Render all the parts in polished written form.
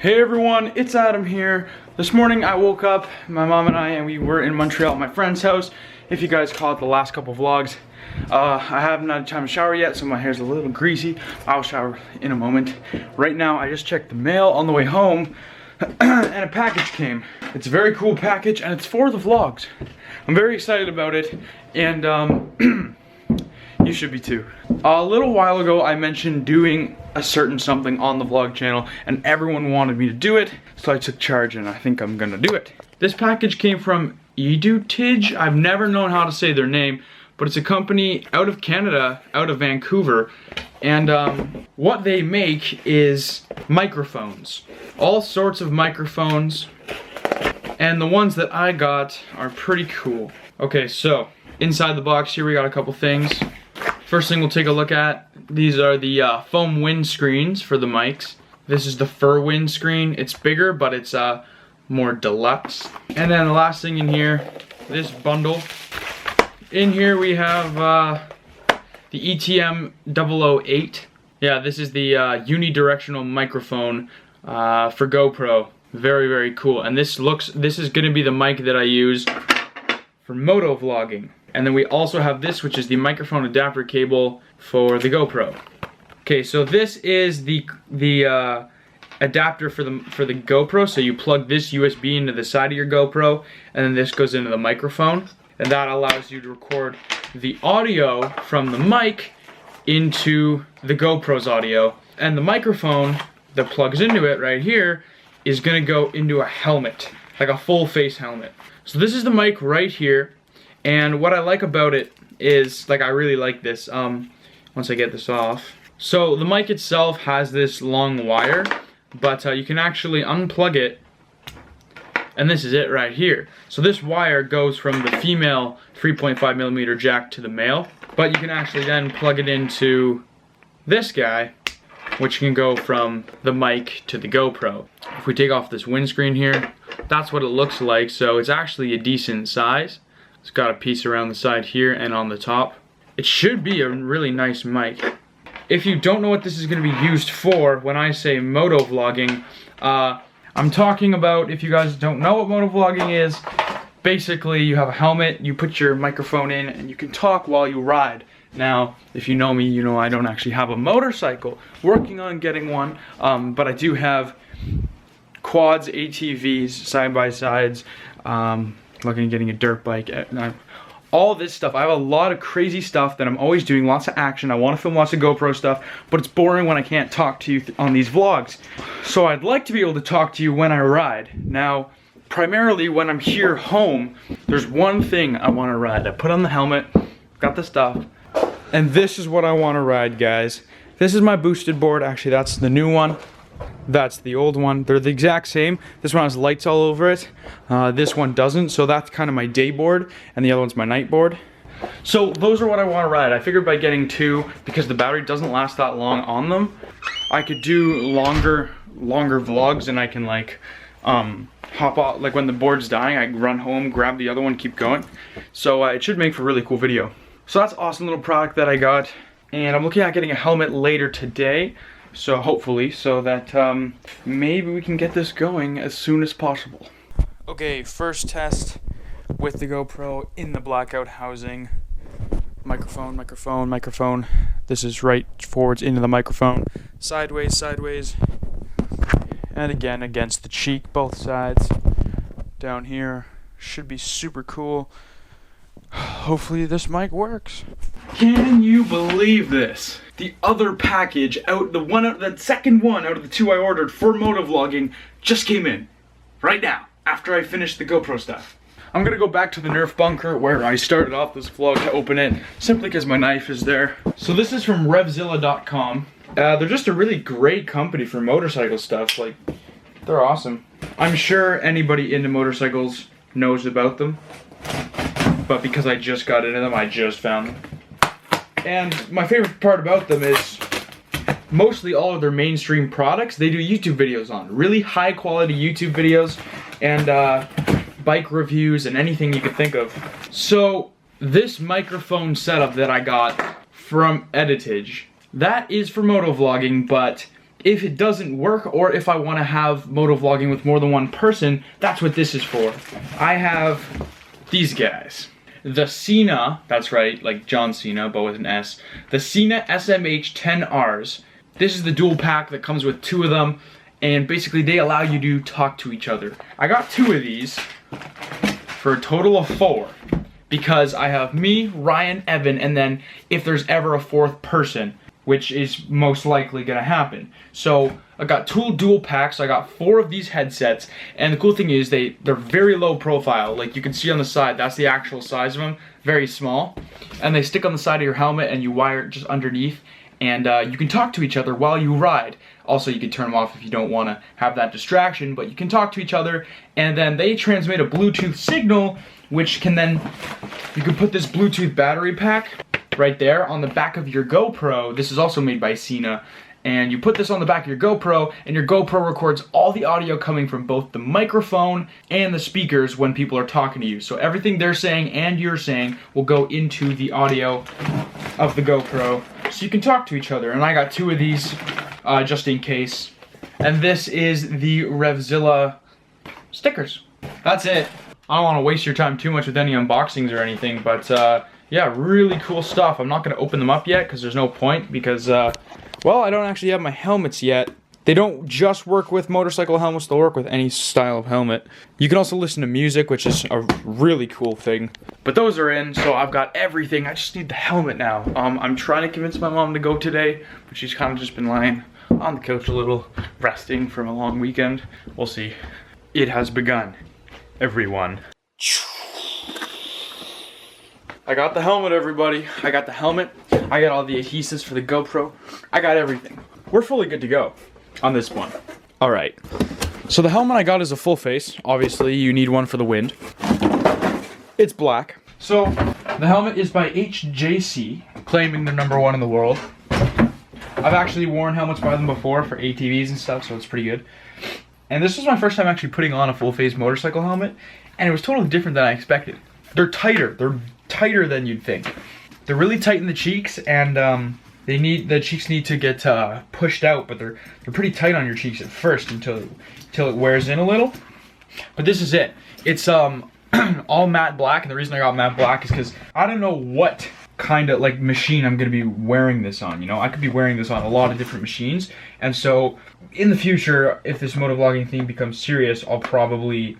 Hey everyone, it's Adam here. This morning I woke up, my mom and we were in Montreal at my friend's house. If you guys caught the last couple vlogs, I haven't had time to shower yet, so my hair's a little greasy. I'll shower in a moment. Right now I just checked the mail on the way home and a package came. It's a very cool package and it's for the vlogs. I'm very excited about it and you should be too. A little while ago I mentioned doing a certain something on the vlog channel and everyone wanted me to do it, so I took charge and I think I'm gonna do it. This package came from Edutij. I've never known how to say their name, but it's a company out of Canada, out of Vancouver, and what they make is microphones. All sorts of microphones, and the ones that I got are pretty cool. Okay, so inside the box here we got a couple things. First thing we'll take a look at, these are the foam windscreens for the mics. This is the fur windscreen. It's bigger, but it's more deluxe. And then the last thing in here, this bundle. In here we have the ETM 008. Yeah, this is the unidirectional microphone for GoPro. Very, very cool. And this is gonna be the mic that I use for motovlogging. And then we also have this, which is the microphone adapter cable for the GoPro. Okay, so this is the adapter for the GoPro. So you plug this USB into the side of your GoPro, and then this goes into the microphone, and that allows you to record the audio from the mic into the GoPro's audio. And the microphone that plugs into it right here is gonna go into a helmet, like a full face helmet. So this is the mic right here. And what I like about it is, like, I really like this, once I get this off. So the mic itself has this long wire, but you can actually unplug it, and this is it right here. So this wire goes from the female 3.5mm jack to the male, but you can actually then plug it into this guy, which can go from the mic to the GoPro. If we take off this windscreen here, that's what it looks like. So it's actually a decent size. It's got a piece around the side here and on the top. It should be a really nice mic. If you don't know what this is going to be used for, when I say motovlogging, I'm talking about, if you guys don't know what motovlogging is, basically you have a helmet, you put your microphone in, and you can talk while you ride. Now, if you know me, you know I don't actually have a motorcycle. Working on getting one, but I do have quads, ATVs, side-by-sides, looking at getting a dirt bike, all this stuff. I have a lot of crazy stuff that I'm always doing, lots of action. I want to film lots of GoPro stuff, but it's boring when I can't talk to you on these vlogs. So I'd like to be able to talk to you when I ride. Now, primarily when I'm here home, there's one thing I want to ride. I put on the helmet, got the stuff, and this is what I want to ride, guys. This is my boosted board. Actually, that's the new one. That's the old one. They're the exact same. This one has lights all over it. This one doesn't, so that's kind of my day board, and the other one's my night board. So those are what I want to ride. I figured by getting two, because the battery doesn't last that long on them, I could do longer vlogs, and I can like hop off, like when the board's dying, I can run home, grab the other one, keep going. So it should make for a really cool video. So that's an awesome little product that I got, and I'm looking at getting a helmet later today. So hopefully, so that maybe we can get this going as soon as possible. Okay, first test with the GoPro in the blackout housing. Microphone, microphone, microphone. This is right forwards into the microphone. Sideways, sideways. And again against the cheek, both sides. Down here. Should be super cool. Hopefully this mic works. Can you believe this? The other package that second one out of the two I ordered for motovlogging just came in right now after I finished the GoPro stuff. I'm gonna go back to the Nerf bunker where I started off this vlog to open it, simply because my knife is there. So this is from revzilla.com. They're just a really great company for motorcycle stuff. Like, they're awesome. I'm sure anybody into motorcycles knows about them, but because I just got into them, I just found them. And my favorite part about them is mostly all of their mainstream products they do YouTube videos on. Really high quality YouTube videos and bike reviews and anything you could think of. So this microphone setup that I got from Edutij, that is for motovlogging, but if it doesn't work, or if I want to have motovlogging with more than one person, that's what this is for. I have these guys. The Cena, that's right, like John Cena, but with an S. The Cena SMH 10Rs. This is the dual pack that comes with 2 of them, and basically they allow you to talk to each other. I got 2 of these for a total of 4, because I have me, Ryan, Evan, and then if there's ever a 4th person, which is most likely gonna happen. So I got 2 dual packs, I got 4 of these headsets, and the cool thing is they're very low profile. Like you can see on the side, that's the actual size of them, very small. And they stick on the side of your helmet and you wire it just underneath, and you can talk to each other while you ride. Also, you can turn them off if you don't want to have that distraction, but you can talk to each other, and then they transmit a Bluetooth signal, which can then, you can put this Bluetooth battery pack right there on the back of your GoPro. This is also made by Cena. And you put this on the back of your GoPro, and your GoPro records all the audio coming from both the microphone and the speakers when people are talking to you. So everything they're saying and you're saying will go into the audio of the GoPro, so you can talk to each other. And I got 2 of these just in case. And this is the Revzilla stickers. That's it. I don't want to waste your time too much with any unboxings or anything, but yeah, really cool stuff. I'm not going to open them up yet because there's no point, because well, I don't actually have my helmets yet. They don't just work with motorcycle helmets, they'll work with any style of helmet. You can also listen to music, which is a really cool thing. But those are in, so I've got everything. I just need the helmet now. I'm trying to convince my mom to go today, but she's kind of just been lying on the couch a little, resting from a long weekend. We'll see. It has begun, everyone. I got the helmet, everybody. I got the helmet. I got all the adhesives for the GoPro. I got everything. We're fully good to go on this one. All right. So the helmet I got is a full face. Obviously, you need one for the wind. It's black. So the helmet is by HJC, claiming they're #1 in the world. I've actually worn helmets by them before for ATVs and stuff, so it's pretty good. And this was my first time actually putting on a full face motorcycle helmet, and it was totally different than I expected. They're tighter. They're tighter than you'd think. They're really tight in the cheeks, and the cheeks need to get pushed out, but they're pretty tight on your cheeks at first until it wears in a little. But this is it. It's all matte black, and the reason I got matte black is because I don't know what kind of like machine I'm gonna be wearing this on. You know, I could be wearing this on a lot of different machines, and so in the future, if this motovlogging thing becomes serious, I'll probably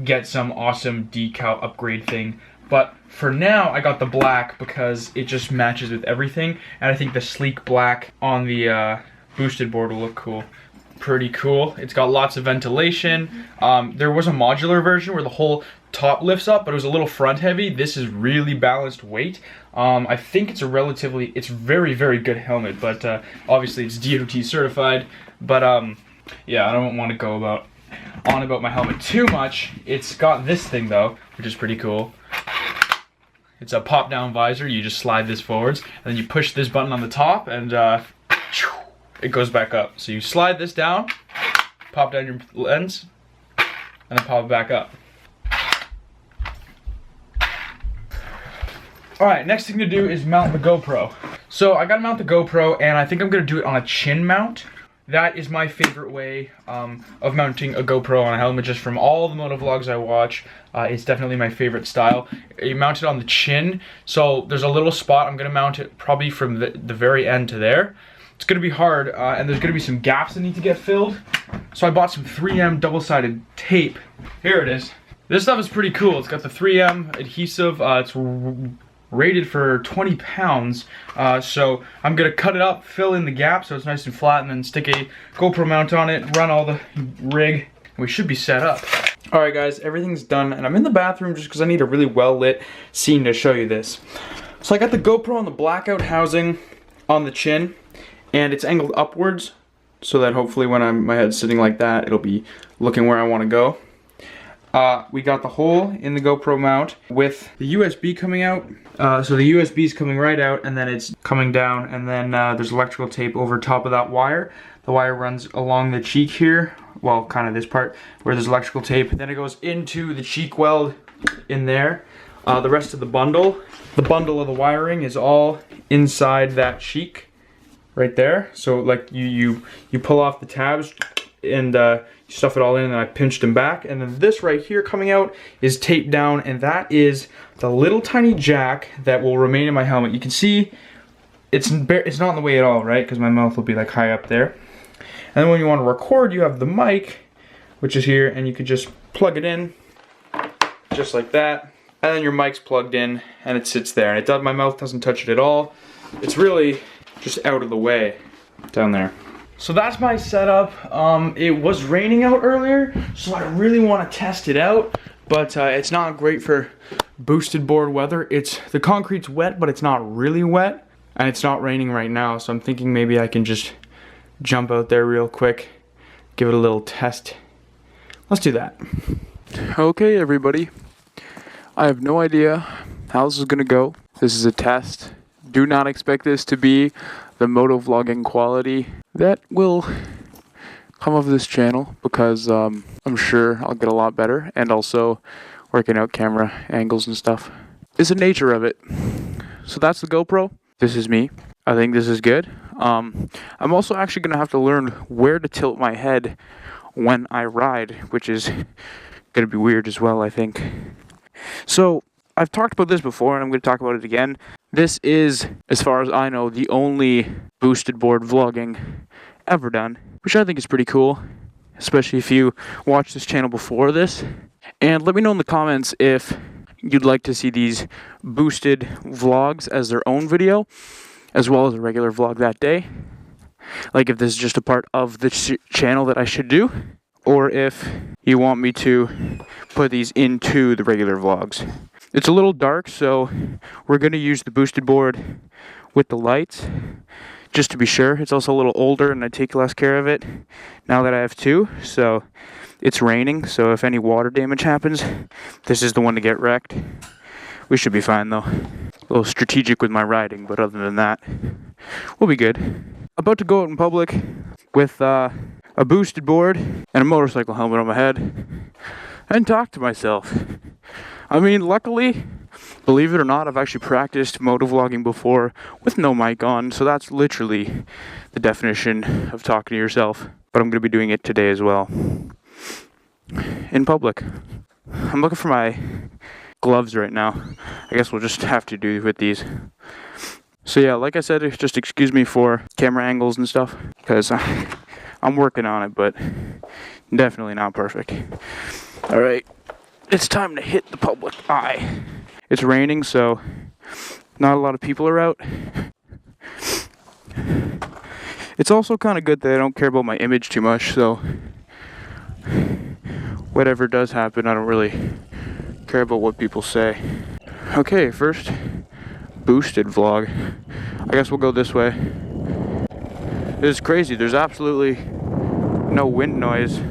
get some awesome decal upgrade thing. But for now, I got the black because it just matches with everything, and I think the sleek black on the boosted board will look cool. Pretty cool. It's got lots of ventilation. There was a modular version where the whole top lifts up, but it was a little front heavy. This is really balanced weight. I think it's it's very, very good helmet, but obviously it's DOT certified. But yeah, I don't want to go on about my helmet too much. It's got this thing though, which is pretty cool. It's a pop down visor. You just slide this forwards, and then you push this button on the top, and it goes back up. So you slide this down, pop down your lens, and then pop it back up. Alright, next thing to do is mount the GoPro. So I gotta mount the GoPro, and I think I'm gonna do it on a chin mount. That is my favorite way of mounting a GoPro on a helmet, just from all the motovlogs I watch. It's definitely my favorite style. You mount it on the chin, so there's a little spot. I'm gonna mount it probably from the very end to there. It's gonna be hard, and there's gonna be some gaps that need to get filled. So I bought some 3M double-sided tape. Here it is. This stuff is pretty cool. It's got the 3M adhesive. It's rated for 20 pounds, so I'm gonna cut it up, fill in the gap so it's nice and flat, and then stick a GoPro mount on it, run all the rig, and we should be set up. Alright guys, everything's done, and I'm in the bathroom just because I need a really well lit scene to show you this. So I got the GoPro on the blackout housing on the chin, and it's angled upwards so that hopefully when my head's sitting like that, it'll be looking where I want to go. We got the hole in the GoPro mount with the USB coming out. So the USB is coming right out, and then it's coming down, and then there's electrical tape over top of that wire. The wire runs along the cheek here, well, kind of this part, where there's electrical tape. Then it goes into the cheek weld in there. The rest of the bundle of the wiring is all inside that cheek right there. So like you pull off the tabs and you stuff it all in, and I pinched them back. And then this right here coming out is taped down, and that is the little tiny jack that will remain in my helmet. You can see it's not in the way at all, right? Because my mouth will be like high up there. And then when you want to record, you have the mic, which is here, and you can just plug it in just like that. And then your mic's plugged in and it sits there, and my mouth doesn't touch it at all. It's really just out of the way down there. So that's my setup. It was raining out earlier, so I really want to test it out, but it's not great for boosted board weather. The concrete's wet, but it's not really wet, and it's not raining right now, so I'm thinking maybe I can just jump out there real quick, give it a little test. Let's do that. Okay, everybody. I have no idea how this is gonna go. This is a test. Do not expect this to be the motovlogging quality that will come of this channel, because I'm sure I'll get a lot better, and also working out camera angles and stuff is the nature of it. So that's the GoPro. This is me. I think this is good. I'm also actually gonna have to learn where to tilt my head when I ride, which is gonna be weird as well, I think. So I've talked about this before, and I'm going to talk about it again. This is, as far as I know, the only boosted board vlogging ever done, which I think is pretty cool, especially if you watched this channel before this. And let me know in the comments if you'd like to see these boosted vlogs as their own video, as well as a regular vlog that day. Like if this is just a part of the channel that I should do, or if you want me to put these into the regular vlogs. It's a little dark, so we're going to use the boosted board with the lights, just to be sure. It's also a little older, and I take less care of it now that I have two. So it's raining, so if any water damage happens, this is the one to get wrecked. We should be fine, though. A little strategic with my riding, but other than that, we'll be good. About to go out in public with a boosted board and a motorcycle helmet on my head and talk to myself. I mean, luckily, believe it or not, I've actually practiced motovlogging before with no mic on, so that's literally the definition of talking to yourself. But I'm going to be doing it today as well, in public. I'm looking for my gloves right now. I guess we'll just have to do with these. So yeah, like I said, just excuse me for camera angles and stuff, because I'm working on it, but definitely not perfect. Alright, it's time to hit the public eye. It's raining, so not a lot of people are out. It's also kind of good that I don't care about my image too much, so whatever does happen, I don't really care about what people say. Okay, first boosted vlog. I guess we'll go this way. This is crazy. There's absolutely no wind noise.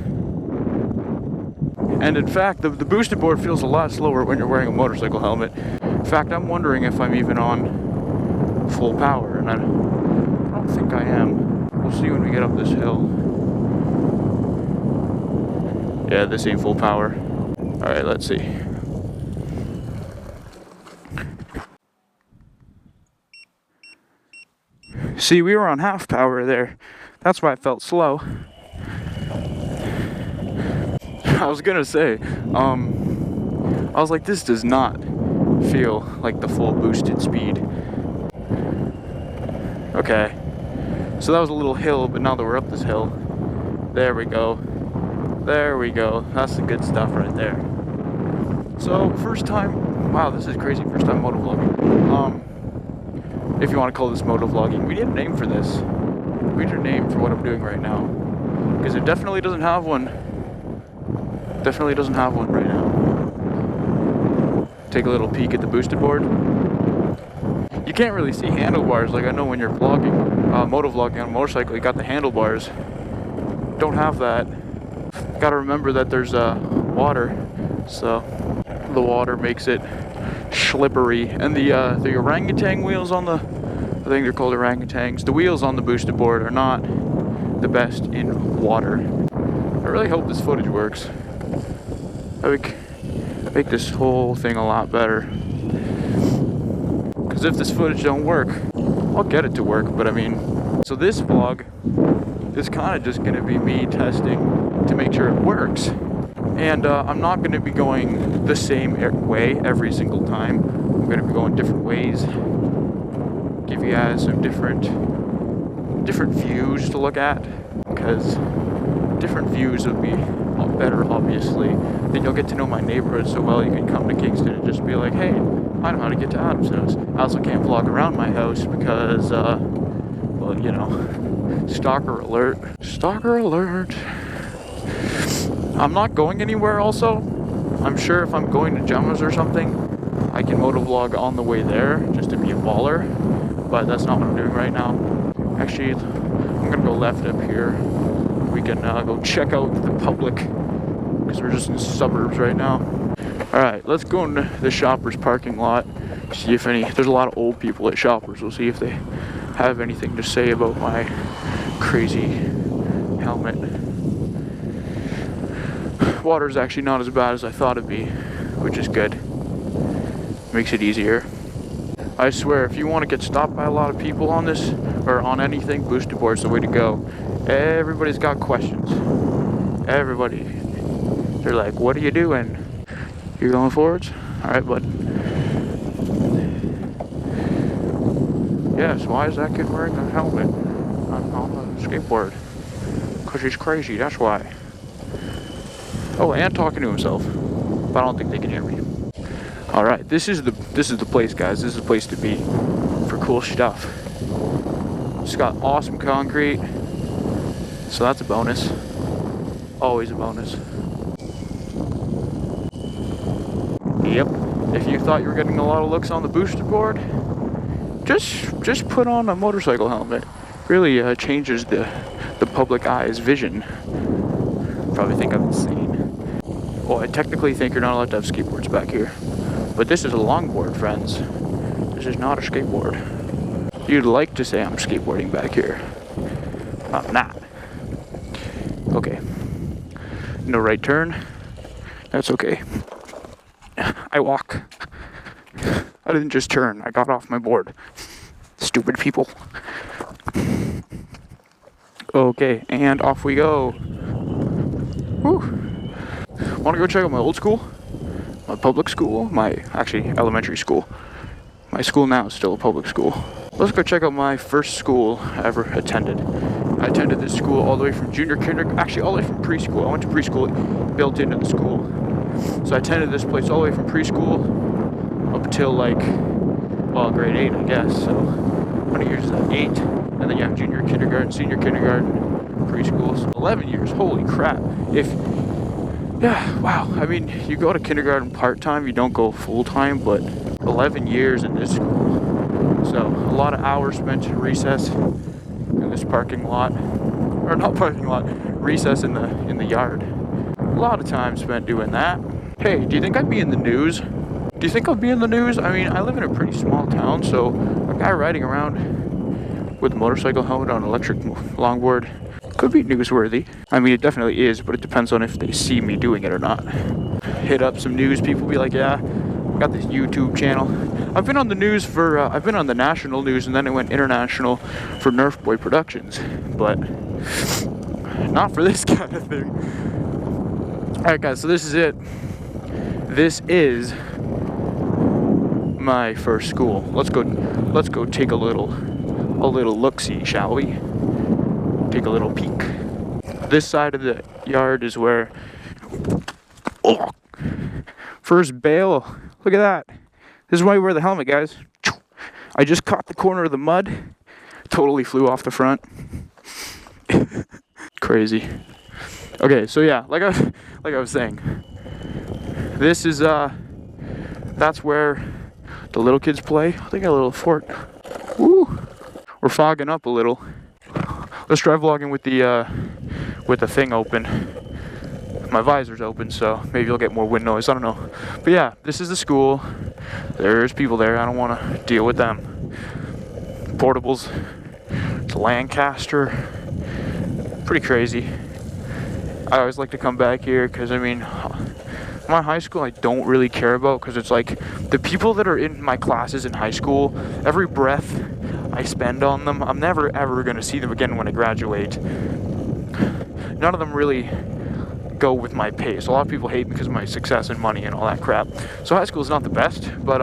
And in fact, the boosted board feels a lot slower when you're wearing a motorcycle helmet. In fact, I'm wondering if I'm even on full power, and I don't think I am. We'll see when we get up this hill. Yeah, this ain't full power. Alright, let's see. See, we were on half power there. That's why I felt slow. I was gonna say, I was like, this does not feel like the full boosted speed. Okay, so that was a little hill, but now that we're up this hill, there we go. There we go. That's the good stuff right there. So, first time, wow, this is crazy, first time motovlogging. If you want to call this motovlogging, we need a name for this. We need a name for what I'm doing right now, because it definitely doesn't have one. Definitely doesn't have one right now. Take a little peek at the boosted board. You can't really see handlebars, like I know when you're vlogging, motovlogging on a motorcycle, you got the handlebars. Don't have that. Gotta remember that there's water, so the water makes it slippery. And the orangutan wheels on the, I think they're called orangutans, the wheels on the boosted board are not the best in water. I really hope this footage works. I would make this whole thing a lot better. Because if this footage don't work, I'll get it to work, but I mean, So this vlog is kind of just going to be me testing to make sure it works. And I'm not going to be going the same way every single time. I'm going to be going different ways. Give you guys some different views to look at, because different views would be a lot better, obviously. Then you'll get to know my neighborhood so well. You can come to Kingston and just be like, hey, I know how to get to Adam's house. I also can't vlog around my house because, well, you know, stalker alert. Stalker alert. I'm not going anywhere also. I'm sure if I'm going to Gemma's or something, I can motovlog on the way there just to be a baller. But that's not what I'm doing right now. Actually, I'm gonna go left up here. We can go check out the public, because we're just in the suburbs right now. Alright, let's go into the Shoppers parking lot. See if there's a lot of old people at Shoppers. We'll see if they have anything to say about my crazy helmet. Water's actually not as bad as I thought it'd be, which is good. Makes it easier. I swear, if you want to get stopped by a lot of people on this, or on anything, boosted board's the way to go. Everybody's got questions. Everybody. They're like, what are you doing? You're going forwards? Alright, bud. Yes, why is that kid wearing a helmet on the skateboard? Because he's crazy, that's why. Oh, and talking to himself. But I don't think they can hear me. Alright, this is the place, guys. This is the place to be for cool stuff. It's got awesome concrete, so that's a bonus. Always a bonus. Yep. If you thought you were getting a lot of looks on the booster board, just put on a motorcycle helmet. Really changes the public eye's vision. Probably think I'm insane. Well, I technically think you're not allowed to have skateboards back here. But this is a longboard, friends. This is not a skateboard. You'd like to say I'm skateboarding back here. I'm not. Okay. No right turn. That's okay. I walk. I didn't just turn. I got off my board. Stupid people. Okay, and off we go. Whew. Want to go check out my old school? My public school? Actually, elementary school. My school now is still a public school. Let's go check out my first school I ever attended. I attended this school all the way from junior kindergarten, actually all the way from preschool. I went to preschool built into the school. So I attended this place all the way from preschool up until like, well, grade 8, I guess. So how many years is that? 8. And then you have junior kindergarten, senior kindergarten, preschool. So 11 years, holy crap. Yeah, wow. I mean, you go to kindergarten part-time, you don't go full-time, but 11 years in this school. So a lot of hours spent in recess in this parking lot, or not parking lot, recess in the yard. A lot of time spent doing that. Hey, do you think I'd be in the news? Do you think I'll be in the news? I mean, I live in a pretty small town, so a guy riding around with a motorcycle helmet on an electric longboard could be newsworthy. I mean, it definitely is, but it depends on if they see me doing it or not. Hit up some news people, be like, yeah, I got this YouTube channel. I've been on the news for, I've been on the national news, and then it went international for Nerf Boy Productions, but not for this kind of thing. Alright guys, so this is it. This is my first school. Let's go take a little look-see, shall we? Take a little peek. This side of the yard is where, oh, first bail. Look at that. This is why you wear the helmet, guys. I just caught the corner of the mud. Totally flew off the front. Crazy. Okay, so yeah, like I was saying, this is that's where the little kids play. They got a little fort. Woo! We're fogging up a little. Let's try vlogging with the thing open. My visor's open, so maybe you'll get more wind noise. I don't know. But yeah, this is the school. There's people there. I don't want to deal with them. Portables. It's Lancaster. Pretty crazy. I always like to come back here because, I mean, my high school I don't really care about because it's like the people that are in my classes in high school, every breath I spend on them, I'm never ever going to see them again when I graduate. None of them really go with my pace. A lot of people hate me because of my success and money and all that crap. So high school is not the best, but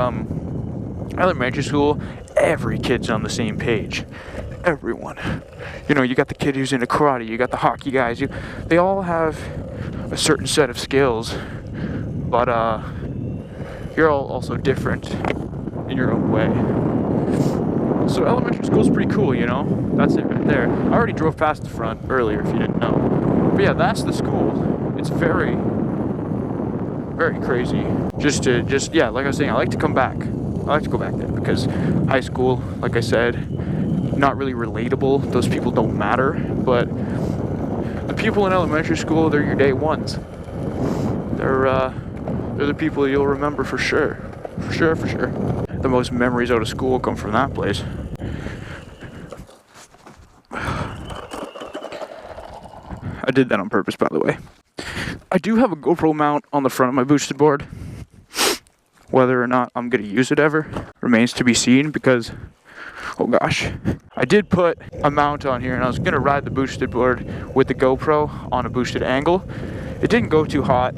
elementary school, every kid's on the same page. Everyone. You know, you got the kid who's into karate, you got the hockey guys, they all have a certain set of skills, but you're all also different in your own way. So elementary school is pretty cool, you know? That's it right there. I already drove past the front earlier if you didn't know. But yeah, that's the school. It's very, very crazy. Yeah, like I was saying, I like to come back. I like to go back there because high school, like I said, not really relatable. Those people don't matter, but the people in elementary school, they're your day ones. They're the people you'll remember for sure. For sure. The most memories out of school come from that place. I did that on purpose, by the way. I do have a GoPro mount on the front of my boosted board. Whether or not I'm going to use it ever remains to be seen because, oh gosh. I did put a mount on here and I was going to ride the boosted board with the GoPro on a boosted angle. It didn't go too hot.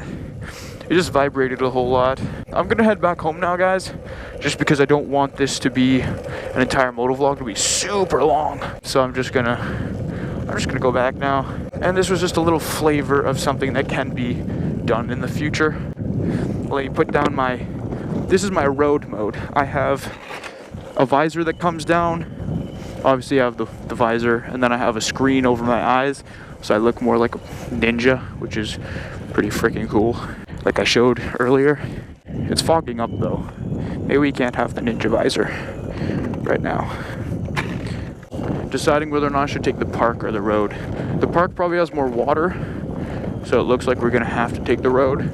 It just vibrated a whole lot. I'm going to head back home now, guys, just because I don't want this to be an entire motovlog to be super long. So I'm just gonna go back now. And this was just a little flavor of something that can be done in the future. Let me put down this is my road mode. I have a visor that comes down. Obviously I have the visor, and then I have a screen over my eyes, so I look more like a ninja, which is pretty freaking cool. Like I showed earlier. It's fogging up though. Maybe we can't have the ninja visor right now. Deciding whether or not I should take the park or the road. The park probably has more water, so it looks like we're gonna have to take the road.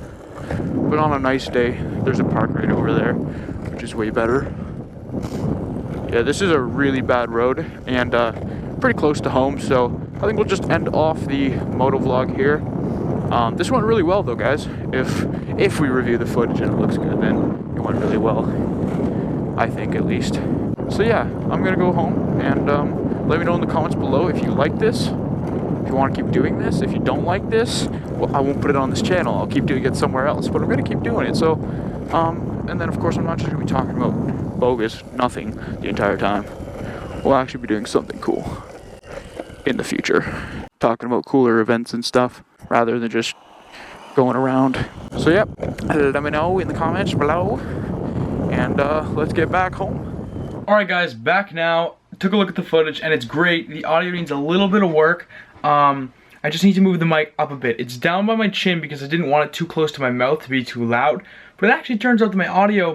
But on a nice day, there's a park right over there, which is way better. Yeah, this is a really bad road and pretty close to home, so I think we'll just end off the motovlog here. This went really well though, guys. If we review the footage and it looks good, then it went really well. I think, at least. So yeah, I'm gonna go home and let me know in the comments below if you like this, if you want to keep doing this. If you don't like this, well, I won't put it on this channel. I'll keep doing it somewhere else, but I'm gonna keep doing it. So, and then of course I'm not just gonna be talking about bogus nothing the entire time. We'll actually be doing something cool in the future, talking about cooler events and stuff rather than just going around. So yep, let me know in the comments below, and let's get back home. Alright guys, back now. Took a look at the footage and it's great. The audio needs a little bit of work. I just need to move the mic up a bit. It's down by my chin because I didn't want it too close to my mouth to be too loud. But it actually turns out that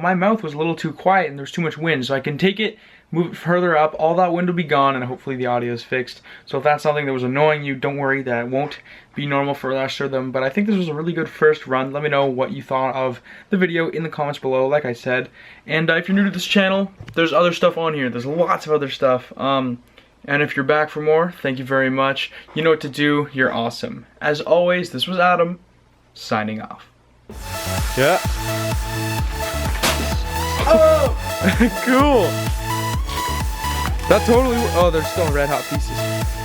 my mouth was a little too quiet and there's too much wind. So I can take it, move it further up, all that wind will be gone, and hopefully the audio is fixed. So if that's something that was annoying you, don't worry, that won't be normal for the rest of them. But I think this was a really good first run. Let me know what you thought of the video in the comments below, like I said. And if you're new to this channel, there's other stuff on here. There's lots of other stuff. And if you're back for more, thank you very much. You know what to do. You're awesome. As always, this was Adam, signing off. Yeah. Oh! Cool. That totally. Oh, there's still red hot pieces.